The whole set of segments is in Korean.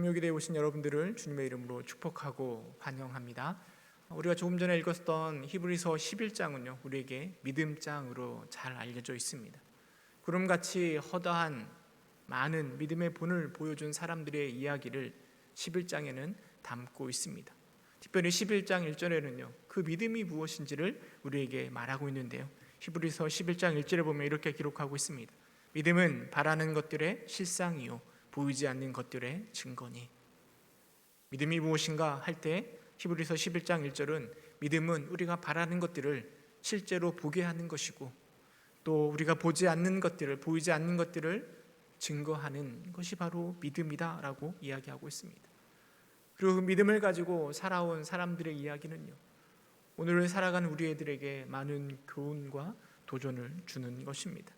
성묘기대에 오신 여러분들을 주님의 이름으로 축복하고 환영합니다. 우리가 조금 전에 읽었던 히브리서 11장은요, 우리에게 믿음장으로 잘 알려져 있습니다. 구름같이 허다한 많은 믿음의 본을 보여준 사람들의 이야기를 11장에는 담고 있습니다. 특별히 11장 1절에는요, 그 믿음이 무엇인지를 우리에게 말하고 있는데요, 히브리서 11장 1절에 보면 이렇게 기록하고 있습니다. 믿음은 바라는 것들의 실상이요 보이지 않는 것들의 증거니. 믿음이 무엇인가 할 때 히브리서 11장 1절은 믿음은 우리가 바라는 것들을 실제로 보게 하는 것이고, 또 우리가 보지 않는 것들을, 보이지 않는 것들을 증거하는 것이 바로 믿음이다라고 이야기하고 있습니다. 그리고 그 믿음을 가지고 살아온 사람들의 이야기는요, 오늘을 살아가는 우리 애들에게 많은 교훈과 도전을 주는 것입니다.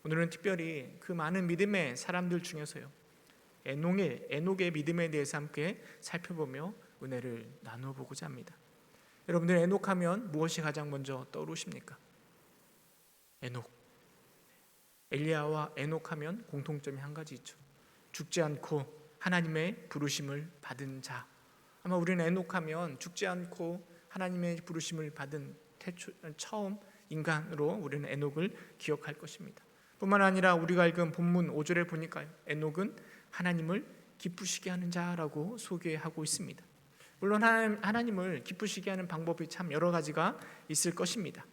오늘은 특별히 그 많은 믿음의 사람들 중에서요, 에녹의 믿음에 대해서 함께 살펴보며 은혜를 나눠보고자 합니다. 여러분들 에녹하면 무엇이 가장 먼저 떠오르십니까? 에녹. 엘리야와 에녹하면 공통점이 한 가지 있죠. 죽지 않고 하나님의 부르심을 받은 자. 아마 우리는 에녹하면 죽지 않고 하나님의 부르심을 받은 처음 인간으로 우리는 에녹을 기억할 것입니다. 뿐만 아니라 우리가 읽은 본문 5절에 보니까요, 에녹은 하나님을 기쁘시게 하는 자라고 소개하고 있습니다. 물론 하나님을 기쁘시게 하는 방법이 참 여러 가지가 있을 것입니다.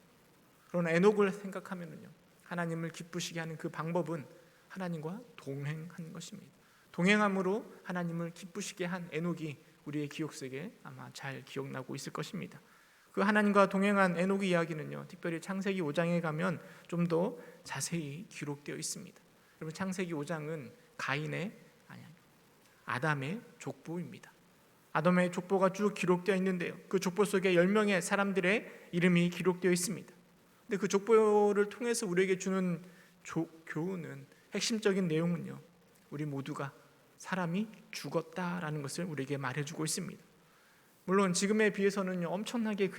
그러나 에녹을 생각하면요, 하나님을 기쁘시게 하는 그 방법은 하나님과 동행하는 것입니다. 동행함으로 하나님을 기쁘시게 한 에녹이 우리의 기억 속에 아마 잘 기억나고 있을 것입니다. 그 하나님과 동행한 에녹의 이야기는요, 특별히 창세기 5장에 가면 좀 더 자세히 기록되어 있습니다. 여러분, 창세기 5장은 아담의 족보입니다. 아담의 족보가 쭉 기록되어 있는데요, 그 족보 속에 10명의 사람들의 이름이 기록되어 있습니다. 근데 그 족보를 통해서 우리에게 주는 교훈은, 핵심적인 내용은요, 우리 모두가 사람이 죽었다라는 것을 우리에게 말해주고 있습니다. 물론 지금에 비해서는 엄청나게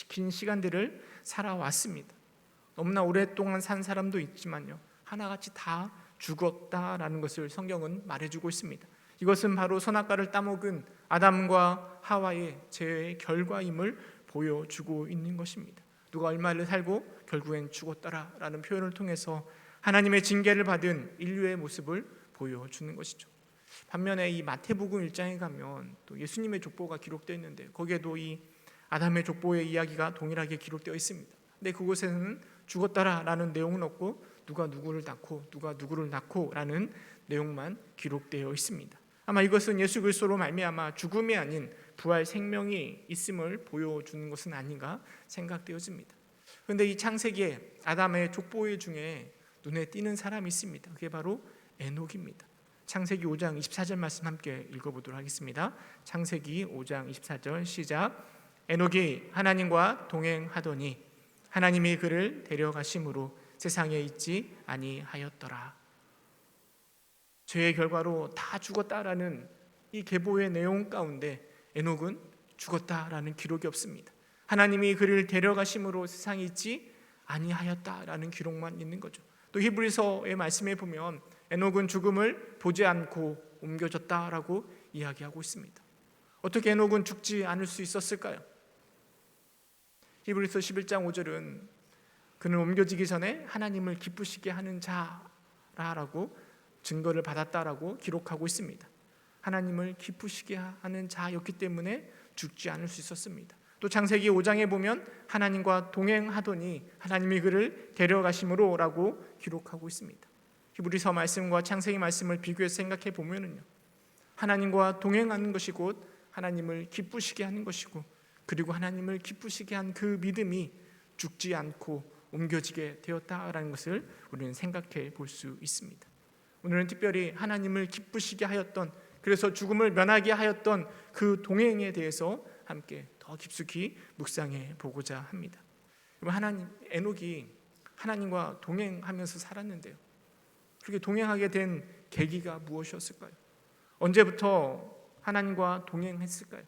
긴 시간들을 살아왔습니다. 너무나 오랫동안 산 사람도 있지만요, 하나같이 다 죽었다라는 것을 성경은 말해주고 있습니다. 이것은 바로 선악과를 따먹은 아담과 하와의 죄의 결과임을 보여주고 있는 것입니다. 누가 얼마를 살고 결국엔 죽었다라는 표현을 통해서 하나님의 징계를 받은 인류의 모습을 보여주는 것이죠. 반면에 이 마태복음 1장에 가면 또 예수님의 족보가 기록되어 있는데, 거기에도 이 아담의 족보의 이야기가 동일하게 기록되어 있습니다. 근데 그곳에는 죽었다라는 내용은 없고, 누가 누구를 낳고 라는 내용만 기록되어 있습니다. 아마 이것은 예수 그리스도로 말미암아 죽음이 아닌 부활 생명이 있음을 보여주는 것은 아닌가 생각되어집니다. 그런데 이 창세기에 아담의 족보의 중에 눈에 띄는 사람이 있습니다. 그게 바로 에녹입니다. 창세기 5장 24절 말씀 함께 읽어보도록 하겠습니다. 창세기 5장 24절 시작. 에녹이 하나님과 동행하더니 하나님이 그를 데려가심으로 세상에 있지 아니하였더라. 죄의 결과로 다 죽었다라는 이 계보의 내용 가운데 에녹은 죽었다라는 기록이 없습니다. 하나님이 그를 데려가심으로 세상에 있지 아니하였다라는 기록만 있는 거죠. 또 히브리서의 말씀에 보면 에녹은 죽음을 보지 않고 옮겨졌다라고 이야기하고 있습니다. 어떻게 에녹은 죽지 않을 수 있었을까요? 히브리서 11장 5절은 그는 옮겨지기 전에 하나님을 기쁘시게 하는 자라고 증거를 받았다라고 기록하고 있습니다. 하나님을 기쁘시게 하는 자였기 때문에 죽지 않을 수 있었습니다. 또 창세기 5장에 보면 하나님과 동행하더니 하나님이 그를 데려가심으로 라고 기록하고 있습니다. 히브리서 말씀과 창세기 말씀을 비교해서 생각해 보면요, 하나님과 동행하는 것이 곧 하나님을 기쁘시게 하는 것이고, 그리고 하나님을 기쁘시게 한 그 믿음이 죽지 않고 옮겨지게 되었다라는 것을 우리는 생각해 볼 수 있습니다. 오늘은 특별히 하나님을 기쁘시게 하였던, 그래서 죽음을 면하게 하였던 그 동행에 대해서 함께 더 깊숙이 묵상해 보고자 합니다. 에녹이 하나님과 동행하면서 살았는데요, 그렇게 동행하게 된 계기가 무엇이었을까요? 언제부터 하나님과 동행했을까요?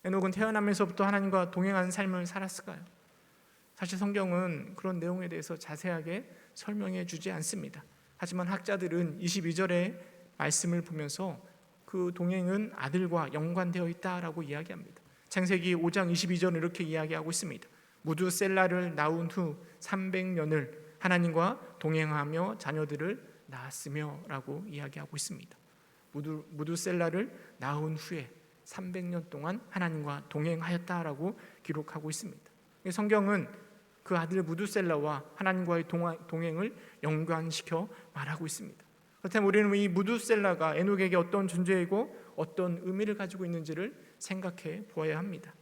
에녹은 태어나면서부터 하나님과 동행하는 삶을 살았을까요? 사실 성경은 그런 내용에 대해서 자세하게 설명해 주지 않습니다. 하지만 학자들은 22절의 말씀을 보면서 그 동행은 아들과 연관되어 있다라고 이야기합니다. 창세기 5장 22절은 이렇게 이야기하고 있습니다. 무두셀라를 낳은 후 300년을 하나님과 동행하며 자녀들을 낳았으며 라고 이야기하고 있습니다. 무두셀라를 낳은 후에 300년 동안 하나님과 동행하였다라고 기록하고 있습니다. 성경은 그 아들 무두셀라와 하나님과의 동행을 연관시켜 말하고 있습니다. 그렇다면 우리는 이 무두셀라가 에녹에게 어떤 존재이고 어떤 의미를 가지고 있는지를 생각해 보아야 합니다.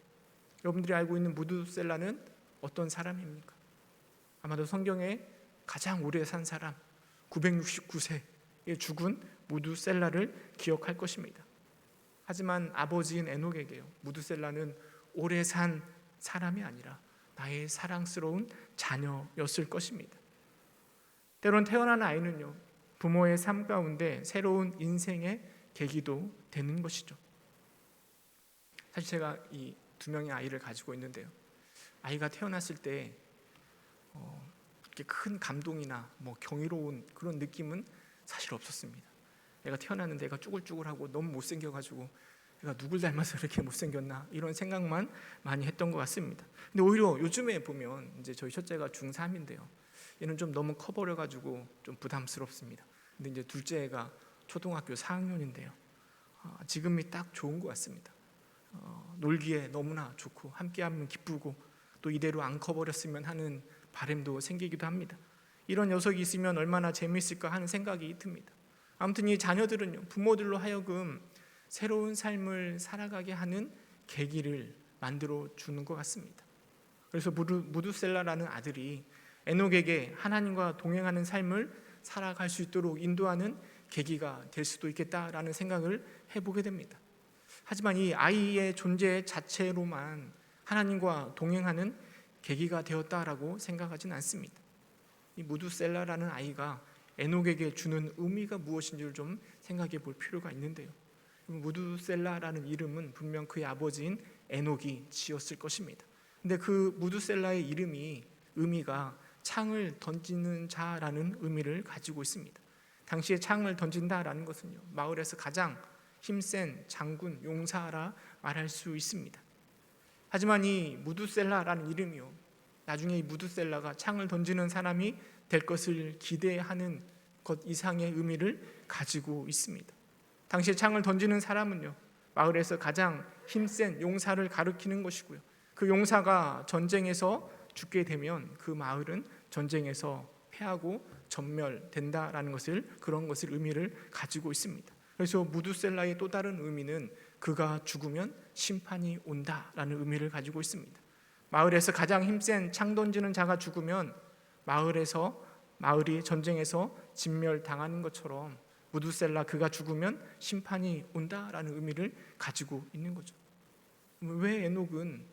여러분들이 알고 있는 무두셀라는 어떤 사람입니까? 아마도 성경에 가장 오래 산 사람, 969세에 죽은 무두셀라를 기억할 것입니다. 하지만 아버지인 에녹에게요, 무두셀라는 오래 산 사람이 아니라 나의 사랑스러운 자녀였을 것입니다. 때론 태어난 아이는요, 부모의 삶 가운데 새로운 인생의 계기도 되는 것이죠. 사실 제가 이 두 명의 아이를 가지고 있는데요, 아이가 태어났을 때 이렇게 큰 감동이나 경이로운 그런 느낌은 사실 없었습니다. 애가 태어났는데 애가 쭈글쭈글하고 너무 못생겨가지고 애가 누굴 닮아서 이렇게 못생겼나 이런 생각만 많이 했던 것 같습니다. 근데 오히려 요즘에 보면 이제 저희 첫째가 중3인데요, 얘는 좀 너무 커버려가지고 좀 부담스럽습니다. 근데 이제 둘째 애가 초등학교 4학년인데요, 지금이 딱 좋은 것 같습니다. 놀기에 너무나 좋고 함께하면 기쁘고 또 이대로 안 커버렸으면 하는 바람도 생기기도 합니다. 이런 녀석이 있으면 얼마나 재미있을까 하는 생각이 듭니다. 아무튼 이 자녀들은요, 부모들로 하여금 새로운 삶을 살아가게 하는 계기를 만들어 주는 것 같습니다. 그래서 무두셀라라는 아들이 에녹에게 하나님과 동행하는 삶을 살아갈 수 있도록 인도하는 계기가 될 수도 있겠다라는 생각을 해보게 됩니다. 하지만 이 아이의 존재 자체로만 하나님과 동행하는 계기가 되었다라고 생각하지는 않습니다. 이 무두셀라라는 아이가 에녹에게 주는 의미가 무엇인지를 좀 생각해 볼 필요가 있는데요, 무두셀라라는 이름은 분명 그의 아버지인 에녹이 지었을 것입니다. 근데 그 무두셀라의 의미가 창을 던지는 자라는 의미를 가지고 있습니다. 당시에 창을 던진다라는 것은요, 마을에서 가장 힘센 장군, 용사라 말할 수 있습니다. 하지만 이 무두셀라라는 이름이요, 나중에 이 무두셀라가 창을 던지는 사람이 될 것을 기대하는 것 이상의 의미를 가지고 있습니다. 당시에 창을 던지는 사람은요, 마을에서 가장 힘센 용사를 가리키는 것이고요, 그 용사가 전쟁에서 죽게 되면 그 마을은 전쟁에서 패하고 전멸된다라는 그런 것을 의미를 가지고 있습니다. 그래서 무두셀라의 또 다른 의미는 그가 죽으면 심판이 온다라는 의미를 가지고 있습니다. 마을에서 가장 힘센 창 던지는 자가 죽으면 마을이 전쟁에서 진멸당하는 것처럼 무두셀라 그가 죽으면 심판이 온다라는 의미를 가지고 있는 거죠. 왜 에녹은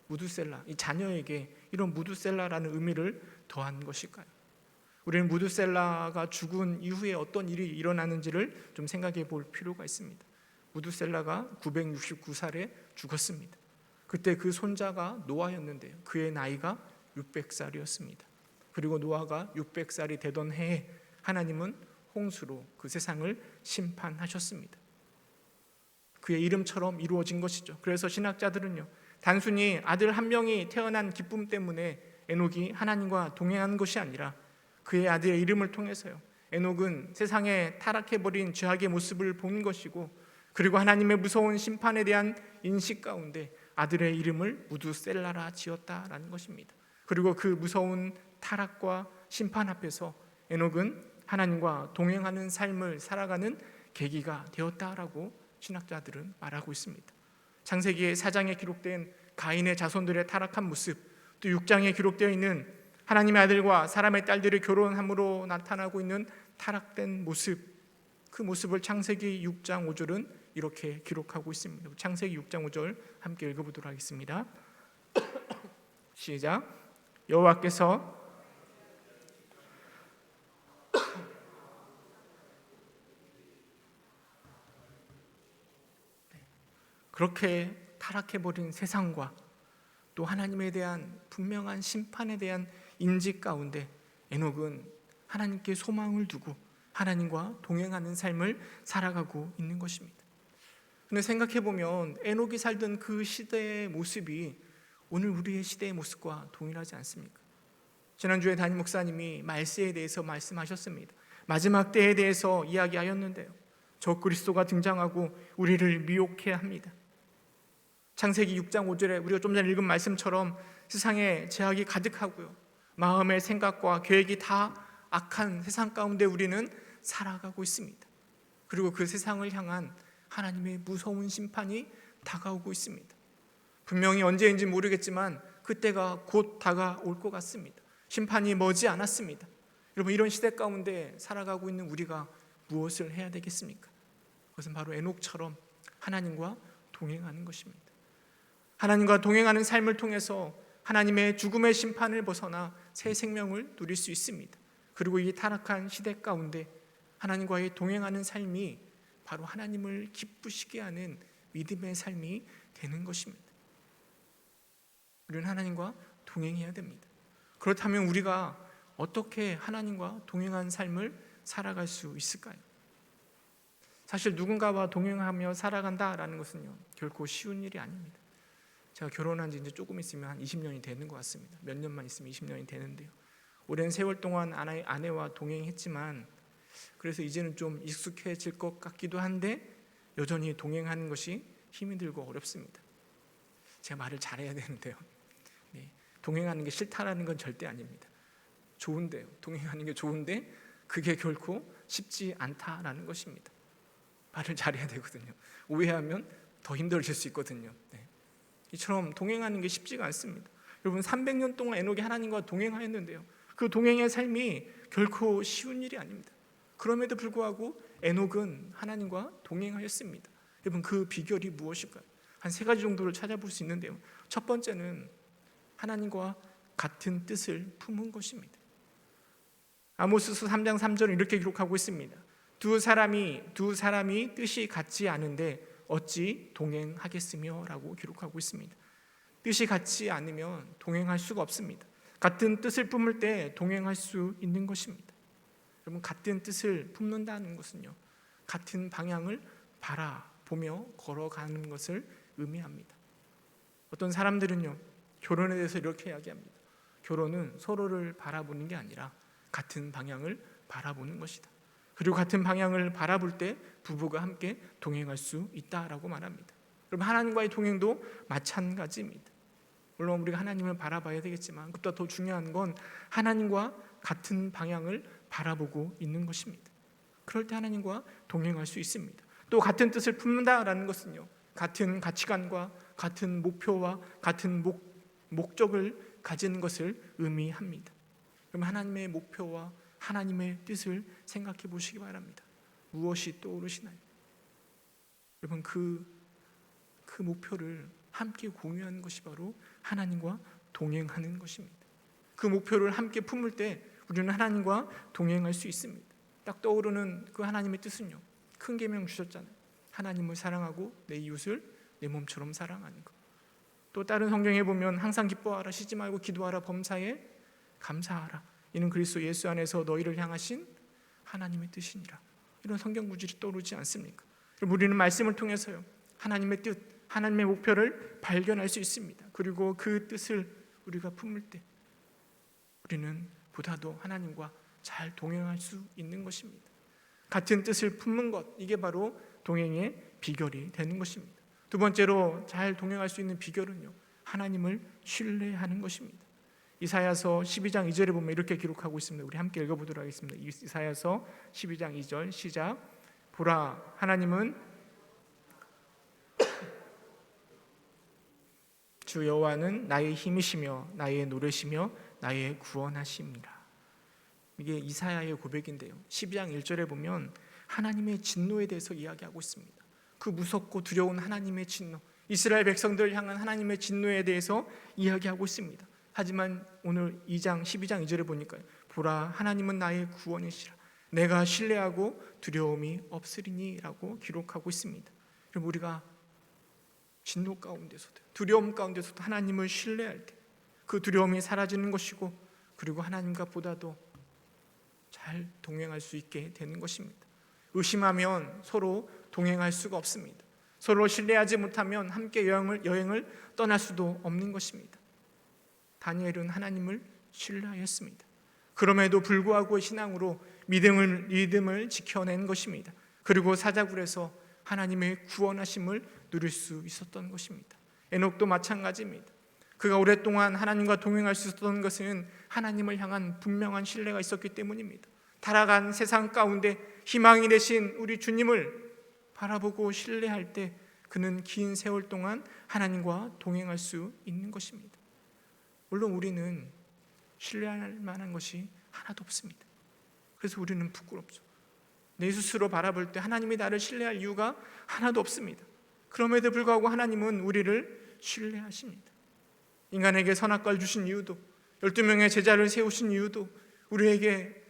무두셀라, 이 자녀에게 이런 무두셀라라는 의미를 더한 것일까요? 우리는 무두셀라가 죽은 이후에 어떤 일이 일어나는지를 좀 생각해 볼 필요가 있습니다. 무두셀라가 969살에 죽었습니다. 그때 그 손자가 노아였는데요, 그의 나이가 600살이었습니다. 그리고 노아가 600살이 되던 해에 하나님은 홍수로 그 세상을 심판하셨습니다. 그의 이름처럼 이루어진 것이죠. 그래서 신학자들은요, 단순히 아들 한 명이 태어난 기쁨 때문에 에녹이 하나님과 동행한 것이 아니라 그의 아들의 이름을 통해서요, 에녹은 세상에 타락해버린 죄악의 모습을 본 것이고, 그리고 하나님의 무서운 심판에 대한 인식 가운데 아들의 이름을 무두셀라라 지었다라는 것입니다. 그리고 그 무서운 타락과 심판 앞에서 에녹은 하나님과 동행하는 삶을 살아가는 계기가 되었다라고 신학자들은 말하고 있습니다. 창세기 4장에 기록된 가인의 자손들의 타락한 모습, 또 6장에 기록되어 있는 하나님의 아들과 사람의 딸들이 결혼함으로 나타나고 있는 타락된 모습, 그 모습을 창세기 6장 5절은 이렇게 기록하고 있습니다. 창세기 6장 5절 함께 읽어보도록 하겠습니다. 시작. 여호와께서 그렇게 타락해버린 세상과 또 하나님에 대한 분명한 심판에 대한 인지 가운데 에녹은 하나님께 소망을 두고 하나님과 동행하는 삶을 살아가고 있는 것입니다. 근데 생각해 보면 에녹이 살던 그 시대의 모습이 오늘 우리의 시대의 모습과 동일하지 않습니까? 지난주에 담임 목사님이 말세에 대해서 말씀하셨습니다. 마지막 때에 대해서 이야기하였는데요, 적그리스도가 등장하고 우리를 미혹해 합니다. 창세기 6장 5절에 우리가 좀 전에 읽은 말씀처럼 세상에 죄악이 가득하고요, 마음의 생각과 계획이 다 악한 세상 가운데 우리는 살아가고 있습니다. 그리고 그 세상을 향한 하나님의 무서운 심판이 다가오고 있습니다. 분명히 언제인지 모르겠지만 그때가 곧 다가올 것 같습니다. 심판이 머지 않았습니다. 여러분, 이런 시대 가운데 살아가고 있는 우리가 무엇을 해야 되겠습니까? 그것은 바로 에녹처럼 하나님과 동행하는 것입니다. 하나님과 동행하는 삶을 통해서 하나님의 죽음의 심판을 벗어나 새 생명을 누릴 수 있습니다. 그리고 이 타락한 시대 가운데 하나님과의 동행하는 삶이 바로 하나님을 기쁘시게 하는 믿음의 삶이 되는 것입니다. 우리는 하나님과 동행해야 됩니다. 그렇다면 우리가 어떻게 하나님과 동행한 삶을 살아갈 수 있을까요? 사실 누군가와 동행하며 살아간다라는 것은요, 결코 쉬운 일이 아닙니다. 제가 결혼한 지 이제 조금 있으면 한 20년이 되는 것 같습니다. 몇 년만 있으면 20년이 되는데요, 오랜 세월 동안 아내와 동행했지만 그래서 이제는 좀 익숙해질 것 같기도 한데 여전히 동행하는 것이 힘이 들고 어렵습니다. 제가 말을 잘해야 되는데요, 동행하는 게 싫다라는 건 절대 아닙니다. 좋은데요, 동행하는 게 좋은데 그게 결코 쉽지 않다라는 것입니다. 말을 잘해야 되거든요. 오해하면 더 힘들어질 수 있거든요. 이처럼 동행하는 게 쉽지가 않습니다. 여러분, 300년 동안 에녹이 하나님과 동행하였는데요, 그 동행의 삶이 결코 쉬운 일이 아닙니다. 그럼에도 불구하고 에녹은 하나님과 동행하였습니다. 여러분, 그 비결이 무엇일까요? 한 3가지 정도를 찾아볼 수 있는데요, 첫 번째는 하나님과 같은 뜻을 품은 것입니다. 아모스서 3장 3절은 이렇게 기록하고 있습니다. 두 사람이 뜻이 같지 않은데 어찌 동행하겠으며 라고 기록하고 있습니다. 뜻이 같지 않으면 동행할 수가 없습니다. 같은 뜻을 품을 때 동행할 수 있는 것입니다. 여러분, 같은 뜻을 품는다는 것은요, 같은 방향을 바라보며 걸어가는 것을 의미합니다. 어떤 사람들은요, 결혼에 대해서 이렇게 이야기합니다. 결혼은 서로를 바라보는 게 아니라 같은 방향을 바라보는 것이다. 그리고 같은 방향을 바라볼 때 부부가 함께 동행할 수 있다라고 말합니다. 여러분, 하나님과의 동행도 마찬가지입니다. 물론 우리가 하나님을 바라봐야 되겠지만 그보다 더 중요한 건 하나님과 같은 방향을 바라보고 있는 것입니다. 그럴 때 하나님과 동행할 수 있습니다. 또 같은 뜻을 품는다라는 것은요, 같은 가치관과 같은 목표와 같은 목적을 가진 것을 의미합니다. 그럼 하나님의 목표와 하나님의 뜻을 생각해 보시기 바랍니다. 무엇이 떠오르시나요? 여러분, 그 목표를 함께 공유하는 것이 바로 하나님과 동행하는 것입니다. 그 목표를 함께 품을 때 우리는 하나님과 동행할 수 있습니다. 딱 떠오르는 그 하나님의 뜻은요, 큰 계명 주셨잖아요. 하나님을 사랑하고 내 이웃을 내 몸처럼 사랑하는 것. 또 다른 성경에 보면 항상 기뻐하라, 쉬지 말고 기도하라, 범사에 감사하라, 이는 그리스도 예수 안에서 너희를 향하신 하나님의 뜻이니라. 이런 성경 구절이 떠오르지 않습니까? 우리는 말씀을 통해서요, 하나님의 뜻, 하나님의 목표를 발견할 수 있습니다. 그리고 그 뜻을 우리가 품을 때 우리는 보다도 하나님과 잘 동행할 수 있는 것입니다. 같은 뜻을 품는 것, 이게 바로 동행의 비결이 되는 것입니다. 두 번째로 잘 동행할 수 있는 비결은요, 하나님을 신뢰하는 것입니다. 이사야서 12장 2절에 보면 이렇게 기록하고 있습니다. 우리 함께 읽어보도록 하겠습니다. 이사야서 12장 2절 시작. 보라, 하나님은 주 여호와는 나의 힘이시며 나의 노래시며 나의 구원하심이라. 이게 이사야의 고백인데요, 12장 1절에 보면 하나님의 진노에 대해서 이야기하고 있습니다. 그 무섭고 두려운 하나님의 진노, 이스라엘 백성들을 향한 하나님의 진노에 대해서 이야기하고 있습니다. 하지만 오늘 12장 2절에 보니까 보라, 하나님은 나의 구원이시라, 내가 신뢰하고 두려움이 없으리니 라고 기록하고 있습니다. 그럼 우리가 진노 가운데서도 두려움 가운데서도 하나님을 신뢰할 때 그 두려움이 사라지는 것이고, 그리고 하나님과 보다도 잘 동행할 수 있게 되는 것입니다. 의심하면 서로 동행할 수가 없습니다. 서로 신뢰하지 못하면 함께 여행을 떠날 수도 없는 것입니다. 다니엘은 하나님을 신뢰하였습니다. 그럼에도 불구하고 신앙으로 믿음을 지켜낸 것입니다. 그리고 사자굴에서 하나님의 구원하심을 누릴 수 있었던 것입니다. 에녹도 마찬가지입니다. 그가 오랫동안 하나님과 동행할 수 있었던 것은 하나님을 향한 분명한 신뢰가 있었기 때문입니다. 타락한 세상 가운데 희망이 되신 우리 주님을 바라보고 신뢰할 때 그는 긴 세월 동안 하나님과 동행할 수 있는 것입니다. 물론 우리는 신뢰할 만한 것이 하나도 없습니다. 그래서 우리는 부끄럽죠. 내 스스로 바라볼 때 하나님이 나를 신뢰할 이유가 하나도 없습니다. 그럼에도 불구하고 하나님은 우리를 신뢰하십니다. 인간에게 선악과를 주신 이유도, 12명의 제자를 세우신 이유도, 우리에게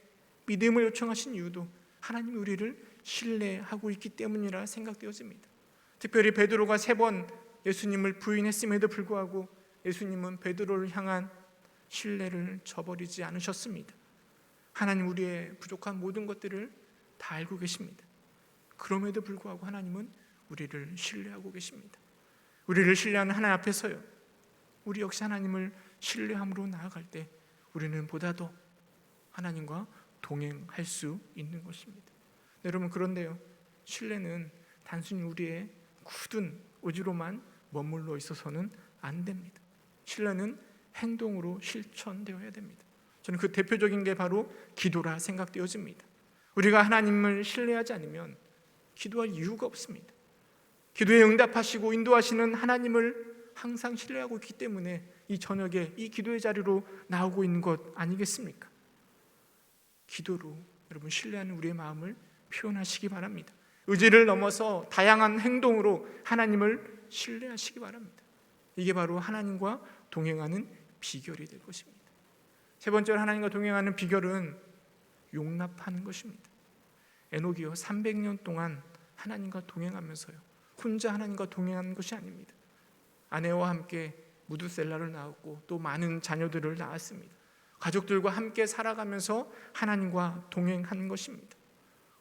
믿음을 요청하신 이유도 하나님이 우리를 신뢰하고 있기 때문이라 생각되어집니다. 특별히 베드로가 3번 예수님을 부인했음에도 불구하고 예수님은 베드로를 향한 신뢰를 저버리지 않으셨습니다. 하나님 우리의 부족한 모든 것들을 다 알고 계십니다. 그럼에도 불구하고 하나님은 우리를 신뢰하고 계십니다. 우리를 신뢰하는 하나님 앞에서요, 우리 역시 하나님을 신뢰함으로 나아갈 때 우리는 보다 더 하나님과 동행할 수 있는 것입니다. 여러분, 그런데요, 신뢰는 단순히 우리의 굳은 의지로만 머물러 있어서는 안 됩니다. 신뢰는 행동으로 실천되어야 됩니다. 저는 그 대표적인 게 바로 기도라 생각되어집니다. 우리가 하나님을 신뢰하지 않으면 기도할 이유가 없습니다. 기도에 응답하시고 인도하시는 하나님을 항상 신뢰하고 있기 때문에 이 저녁에 이 기도의 자리로 나오고 있는 것 아니겠습니까? 기도로 여러분 신뢰하는 우리의 마음을 표현하시기 바랍니다. 의지를 넘어서 다양한 행동으로 하나님을 신뢰하시기 바랍니다. 이게 바로 하나님과 동행하는 비결이 될 것입니다. 세 번째로 하나님과 동행하는 비결은 용납하는 것입니다. 에녹이요 300년 동안 하나님과 동행하면서요 혼자 하나님과 동행하는 것이 아닙니다. 아내와 함께 무드셀라를 낳았고 또 많은 자녀들을 낳았습니다. 가족들과 함께 살아가면서 하나님과 동행하는 것입니다.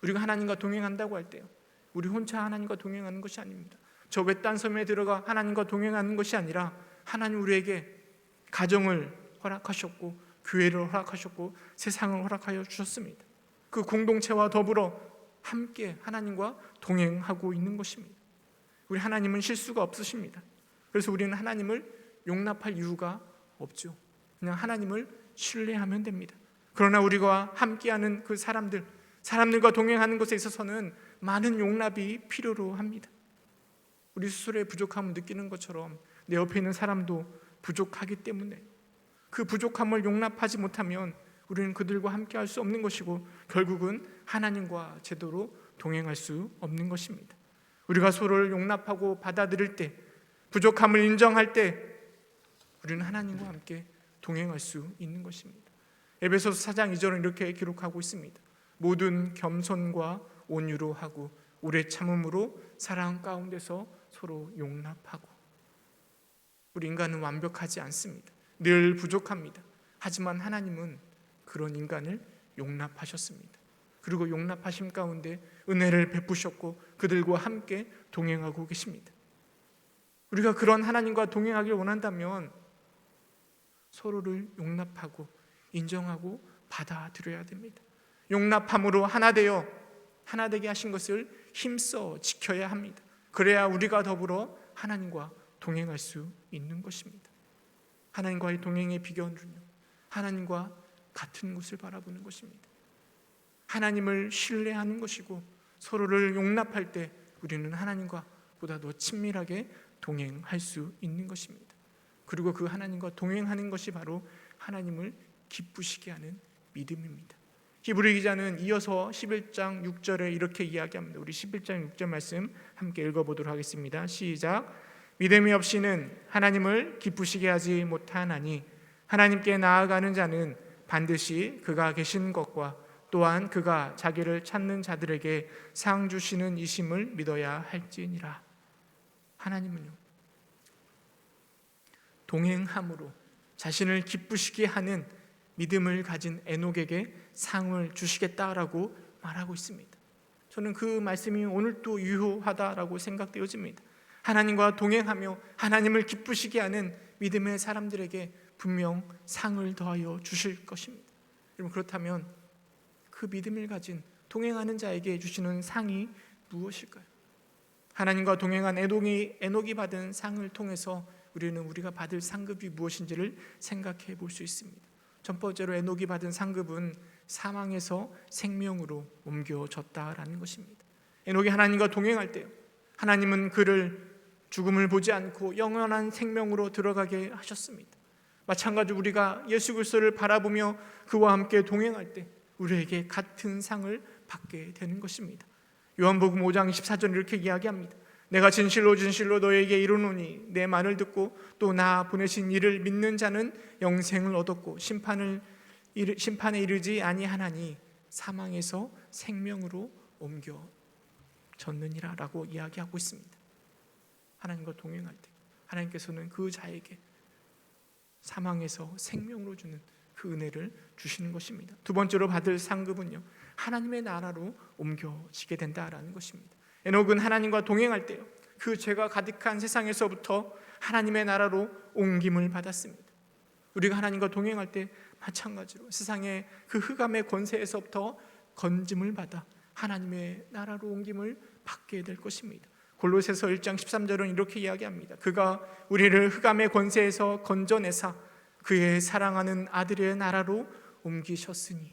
우리가 하나님과 동행한다고 할 때요, 우리 혼자 하나님과 동행하는 것이 아닙니다. 저 외딴 섬에 들어가 하나님과 동행하는 것이 아니라 하나님 우리에게 가정을 허락하셨고 교회를 허락하셨고 세상을 허락하여 주셨습니다. 그 공동체와 더불어 함께 하나님과 동행하고 있는 것입니다. 우리 하나님은 실수가 없으십니다. 그래서 우리는 하나님을 용납할 이유가 없죠. 그냥 하나님을 신뢰하면 됩니다. 그러나 우리가 함께하는 그 사람들과 동행하는 것에 있어서는 많은 용납이 필요로 합니다. 우리 스스로의 부족함을 느끼는 것처럼 내 옆에 있는 사람도 부족하기 때문에 그 부족함을 용납하지 못하면 우리는 그들과 함께할 수 없는 것이고 결국은 하나님과 제대로 동행할 수 없는 것입니다. 우리가 서로를 용납하고 받아들일 때, 부족함을 인정할 때 우리는 하나님과 함께 동행할 수 있는 것입니다. 에베소서 4장 2절은 이렇게 기록하고 있습니다. 모든 겸손과 온유로 하고 오래 참음으로 사랑 가운데서 서로 용납하고. 우리 인간은 완벽하지 않습니다. 늘 부족합니다. 하지만 하나님은 그런 인간을 용납하셨습니다. 그리고 용납하심 가운데 은혜를 베푸셨고 그들과 함께 동행하고 계십니다. 우리가 그런 하나님과 동행하길 원한다면 서로를 용납하고 인정하고 받아들여야 됩니다. 용납함으로 하나 되게 하신 것을 힘써 지켜야 합니다. 그래야 우리가 더불어 하나님과 동행할 수 있는 것입니다. 하나님과의 동행의 비결은요, 하나님과 같은 것을 바라보는 것입니다. 하나님을 신뢰하는 것이고 서로를 용납할 때 우리는 하나님과 보다 더 친밀하게 동행할 수 있는 것입니다. 그리고 그 하나님과 동행하는 것이 바로 하나님을 기쁘시게 하는 믿음입니다. 히브리 기자는 이어서 11장 6절에 이렇게 이야기합니다. 우리 11장 6절 말씀 함께 읽어보도록 하겠습니다. 시작. 믿음이 없이는 하나님을 기쁘시게 하지 못하나니 하나님께 나아가는 자는 반드시 그가 계신 것과 또한 그가 자기를 찾는 자들에게 상 주시는 이심을 믿어야 할지니라. 하나님은요, 동행함으로 자신을 기쁘시게 하는 믿음을 가진 에녹에게 상을 주시겠다라고 말하고 있습니다. 저는 그 말씀이 오늘도 유효하다라고 생각되어집니다. 하나님과 동행하며 하나님을 기쁘시게 하는 믿음의 사람들에게 분명 상을 더하여 주실 것입니다. 여러분, 그렇다면 그 믿음을 가진 동행하는 자에게 주시는 상이 무엇일까요? 하나님과 동행한 에녹이 받은 상을 통해서 우리가 받을 상급이 무엇인지를 생각해 볼 수 있습니다. 첫 번째로 에녹이 받은 상급은 사망에서 생명으로 옮겨졌다라는 것입니다. 에녹이 하나님과 동행할 때요, 하나님은 그를 죽음을 보지 않고 영원한 생명으로 들어가게 하셨습니다. 마찬가지로 우리가 예수 그리스도를 바라보며 그와 함께 동행할 때 우리에게 같은 상을 받게 되는 것입니다. 요한복음 5장 24절 이렇게 이야기합니다. 내가 진실로 진실로 너에게 이르노니 내 말을 듣고 또 나 보내신 이를 믿는 자는 영생을 얻었고 심판에 이르지 아니하나니 사망에서 생명으로 옮겨졌느니라 라고 이야기하고 있습니다. 하나님과 동행할 때 하나님께서는 그 자에게 사망에서 생명으로 주는 그 은혜를 주시는 것입니다. 두 번째로 받을 상급은요, 하나님의 나라로 옮겨지게 된다라는 것입니다. 에녹은 하나님과 동행할 때요, 그 죄가 가득한 세상에서부터 하나님의 나라로 옮김을 받았습니다. 우리가 하나님과 동행할 때 마찬가지로 세상의 그 흑암의 권세에서부터 건짐을 받아 하나님의 나라로 옮김을 받게 될 것입니다. 골로새서 1장 13절은 이렇게 이야기합니다. 그가 우리를 흑암의 권세에서 건져내사 그의 사랑하는 아들의 나라로 옮기셨으니,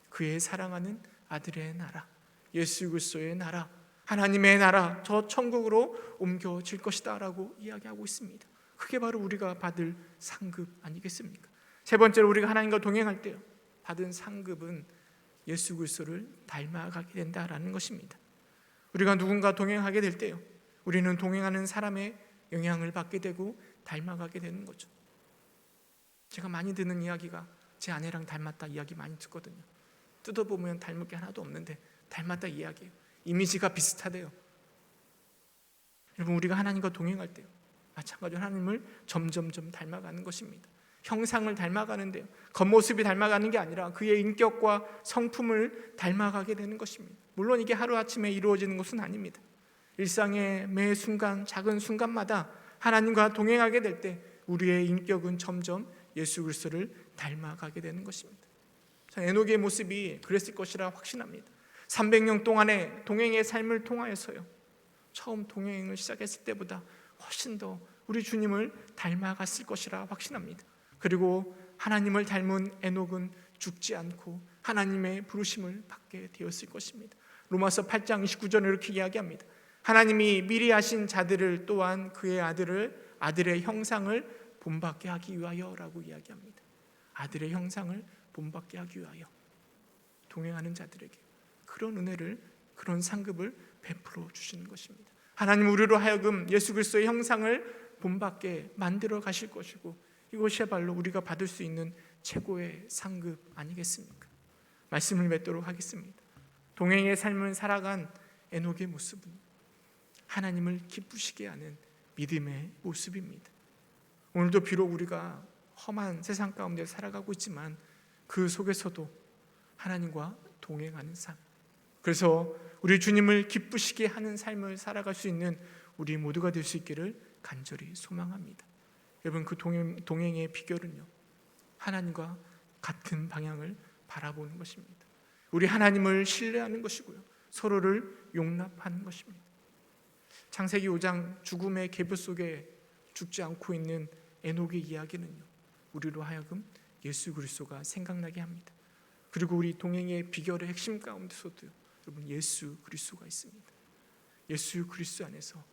그의 사랑하는 아들의 나라, 예수 그리스도의 나라, 하나님의 나라, 저 천국으로 옮겨질 것이다 라고 이야기하고 있습니다. 그게 바로 우리가 받을 상급 아니겠습니까? 세 번째로 우리가 하나님과 동행할 때요, 받은 상급은 예수 그리스도를 닮아가게 된다라는 것입니다. 우리가 누군가 동행하게 될 때요, 우리는 동행하는 사람의 영향을 받게 되고 닮아가게 되는 거죠. 제가 많이 듣는 이야기가 제 아내랑 닮았다 이야기 많이 듣거든요. 뜯어보면 닮을 게 하나도 없는데 닮았다 이야기예요. 이미지가 비슷하대요. 여러분, 우리가 하나님과 동행할 때요, 마찬가지로 하나님을 점점점 닮아가는 것입니다. 형상을 닮아가는데요, 겉모습이 닮아가는 게 아니라 그의 인격과 성품을 닮아가게 되는 것입니다. 물론 이게 하루아침에 이루어지는 것은 아닙니다. 일상의 매 순간, 작은 순간마다 하나님과 동행하게 될 때 우리의 인격은 점점 예수 그리스도를 닮아가게 되는 것입니다. 에녹의 모습이 그랬을 것이라 확신합니다. 300년 동안의 동행의 삶을 통하여서요, 처음 동행을 시작했을 때보다 훨씬 더 우리 주님을 닮아갔을 것이라 확신합니다. 그리고 하나님을 닮은 에녹은 죽지 않고 하나님의 부르심을 받게 되었을 것입니다. 로마서 8장 29절에 이렇게 이야기합니다. 하나님이 미리 하신 자들을 또한 그의 아들의 형상을 본받게 하기 위하여라고 이야기합니다. 아들의 형상을 본받게 하기 위하여 동행하는 자들에게 그런 은혜를, 그런 상급을 베풀어 주시는 것입니다. 하나님 우리로 하여금 예수 그리스도의 형상을 본받게 만들어 가실 것이고, 이것이야말로 우리가 받을 수 있는 최고의 상급 아니겠습니까? 말씀을 맺도록 하겠습니다. 동행의 삶을 살아간 에녹의 모습은 하나님을 기쁘시게 하는 믿음의 모습입니다. 오늘도 비록 우리가 험한 세상 가운데 살아가고 있지만 그 속에서도 하나님과 동행하는 삶, 그래서 우리 주님을 기쁘시게 하는 삶을 살아갈 수 있는 우리 모두가 될 수 있기를 간절히 소망합니다. 여러분, 그 동행의 비결은요, 하나님과 같은 방향을 바라보는 것입니다. 우리 하나님을 신뢰하는 것이고요, 서로를 용납하는 것입니다. 창세기 5장 죽음의 계보 속에 죽지 않고 있는 에녹의 이야기는요, 우리로 하여금 예수 그리스도가 생각나게 합니다. 그리고 우리 동행의 비결의 핵심 가운데서도 여러분, 예수 그리스도가 있습니다. 예수 그리스도 안에서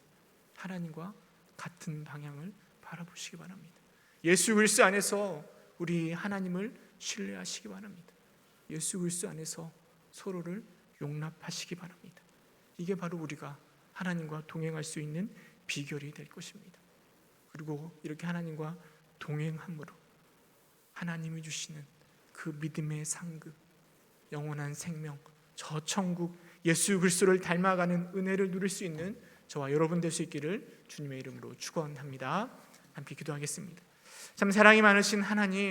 하나님과 같은 방향을 바라보시기 바랍니다. 예수 그리스도 안에서 우리 하나님을 신뢰하시기 바랍니다. 예수 그리스도 안에서 서로를 용납하시기 바랍니다. 이게 바로 우리가 하나님과 동행할 수 있는 비결이 될 것입니다. 그리고 이렇게 하나님과 동행함으로 하나님이 주시는 그 믿음의 상급, 영원한 생명, 저 천국, 예수 그리스도를 닮아가는 은혜를 누릴 수 있는 저와 여러분 될 수 있기를 주님의 이름으로 축원합니다. 함께 기도하겠습니다. 참 사랑이 많으신 하나님,